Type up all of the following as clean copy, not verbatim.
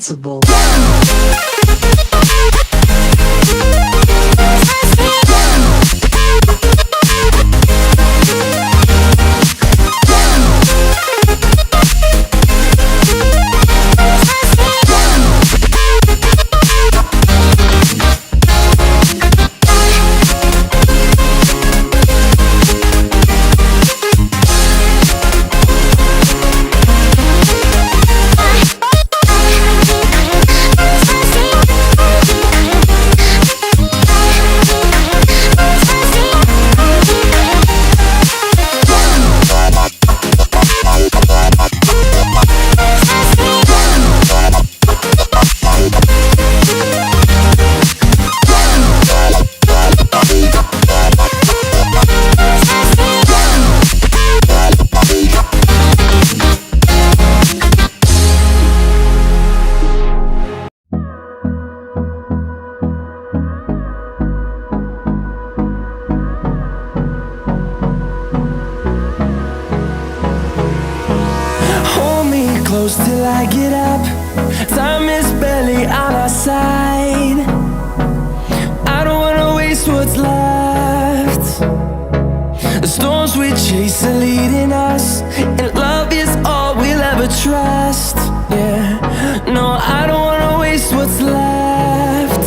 responsible. Close till I get up. Time is barely on our side. I don't wanna waste what's left. The storms we chase are leading us, and love is all we'll ever trust. Yeah, no, I don't wanna waste what's left.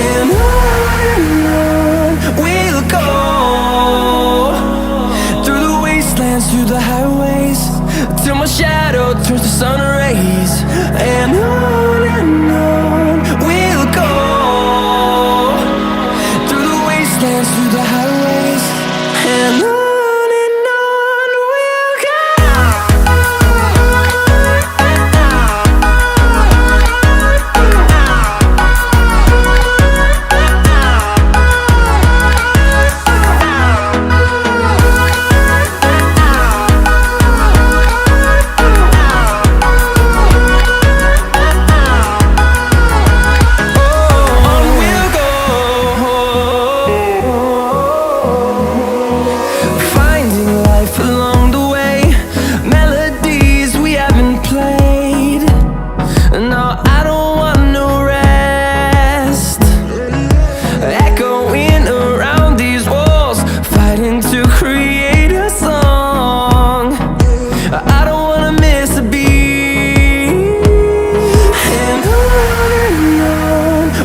And on we'll go, through the wastelands, through the highways, till my shadow turns to sun rays. And on we'll go, through the wastelands, through the highways, and on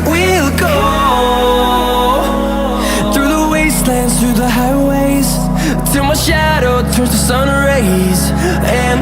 we'll go. Through the highways, till my shadow turns to sun rays. And